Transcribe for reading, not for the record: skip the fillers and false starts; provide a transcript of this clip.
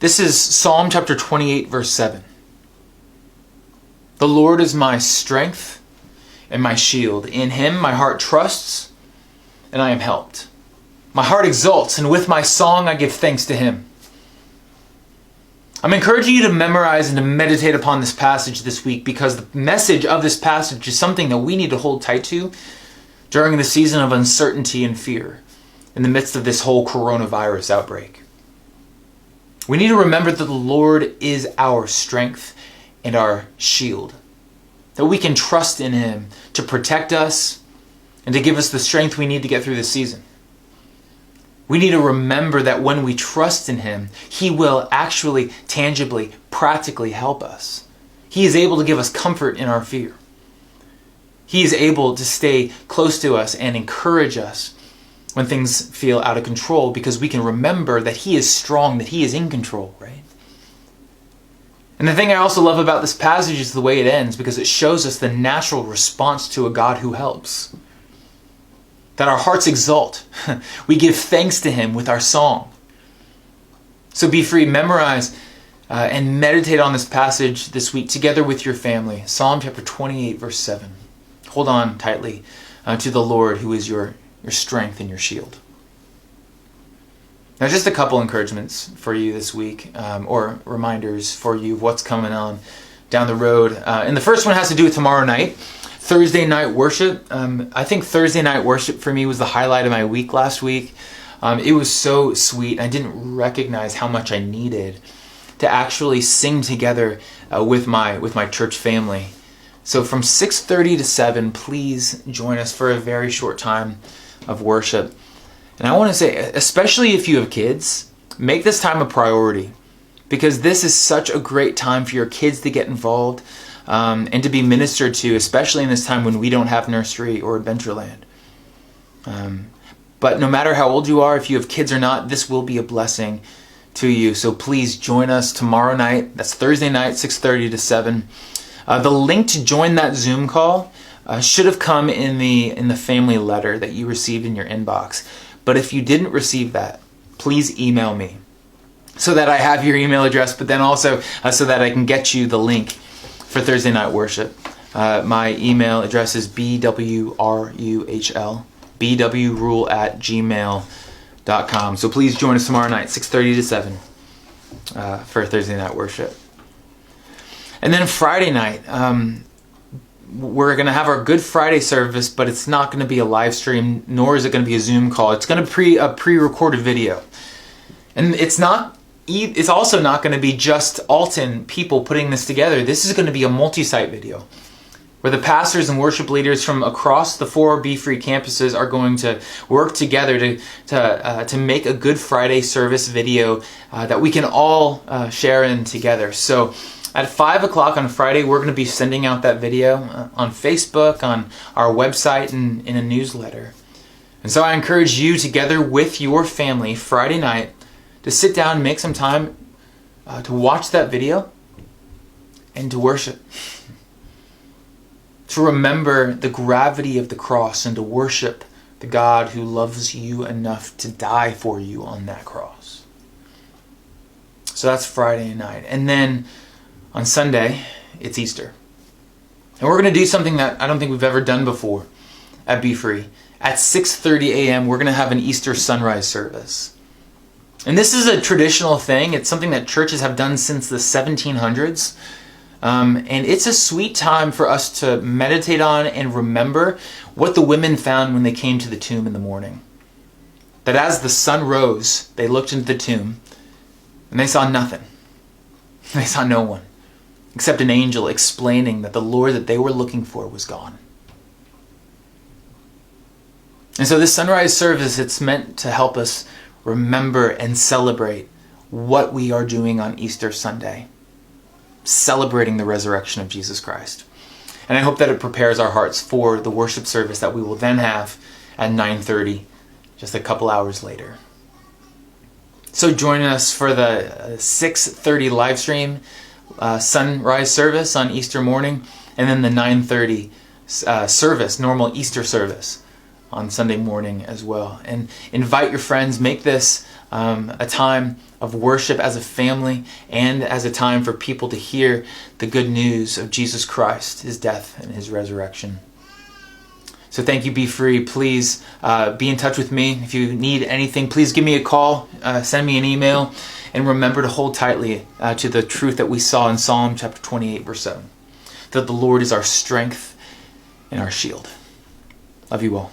This is Psalm chapter 28, verse 7. The Lord is my strength and my shield. In him my heart trusts, and I am helped. My heart exults, and with my song I give thanks to him. I'm encouraging you to memorize and to meditate upon this passage this week, because the message of this passage is something that we need to hold tight to during the season of uncertainty and fear in the midst of this whole coronavirus outbreak. We need to remember that the Lord is our strength and our shield, that we can trust in him to protect us and to give us the strength we need to get through this season. We need to remember that when we trust in him, he will actually, tangibly, practically help us. He is able to give us comfort in our fear. He is able to stay close to us and encourage us when things feel out of control, because we can remember that he is strong, that he is in control, right? And the thing I also love about this passage is the way it ends, because it shows us the natural response to a God who helps. That our hearts exult. We give thanks to him with our song. So be free, memorize and meditate on this passage this week together with your family. Psalm chapter 28, verse 7. Hold on tightly to the Lord, who is your strength and your shield. Now, just a couple encouragements for you this week, or reminders for you of what's coming on down the road. And the first one has to do with tomorrow night. Thursday night worship. I think Thursday night worship for me was the highlight of my week last week. It was so sweet. I didn't recognize how much I needed to actually sing together with my church family. So from 6:30 to 7, please join us for a very short time of worship. And I want to say, especially if you have kids, make this time a priority, because this is such a great time for your kids to get involved. And to be ministered to, especially in this time when we don't have nursery or Adventureland. But no matter how old you are, if you have kids or not, this will be a blessing to you. So please join us tomorrow night. That's Thursday night, 6:30 to 7. The link to join that Zoom call should have come in the family letter that you received in your inbox. But if you didn't receive that, please email me so that I have your email address, but then also so that I can get you the link for Thursday night worship. My email address is bwrule@gmail.com. So please join us tomorrow night, 6:30 to 7, for Thursday night worship. And then Friday night, we're going to have our Good Friday service, but it's not going to be a live stream, nor is it going to be a Zoom call. It's going to be a pre-recorded video. And it's also not going to be just Alton people putting this together. This is going to be a multi-site video where the pastors and worship leaders from across the 4 BeFree campuses are going to work together to make a Good Friday service video that we can all share in together. So at 5 o'clock on Friday, we're going to be sending out that video on Facebook, on our website, and in a newsletter. And so I encourage you, together with your family, Friday night, to sit down and make some time to watch that video and to worship. To remember the gravity of the cross and to worship the God who loves you enough to die for you on that cross. So that's Friday night. And then on Sunday, it's Easter. And we're going to do something that I don't think we've ever done before at BeFree. At 6:30 a.m., we're going to have an Easter sunrise service. And this is a traditional thing. It's something that churches have done since the 1700s. And it's a sweet time for us to meditate on and remember what the women found when they came to the tomb in the morning. That as the sun rose, they looked into the tomb and they saw nothing. They saw no one except an angel explaining that the Lord that they were looking for was gone. And so this sunrise service, it's meant to help us remember and celebrate what we are doing on Easter Sunday, celebrating the resurrection of Jesus Christ. And I hope that it prepares our hearts for the worship service that we will then have at 9:30, just a couple hours later. So join us for the 6:30 live stream sunrise service on Easter morning, and then the 9:30 service, normal Easter service on Sunday morning as well. And invite your friends. Make this a time of worship as a family and as a time for people to hear the good news of Jesus Christ, his death and his resurrection. So thank you, Be Free. Please be in touch with me. If you need anything, please give me a call, send me an email, and remember to hold tightly to the truth that we saw in Psalm chapter 28, verse 7, that the Lord is our strength and our shield. Love you all.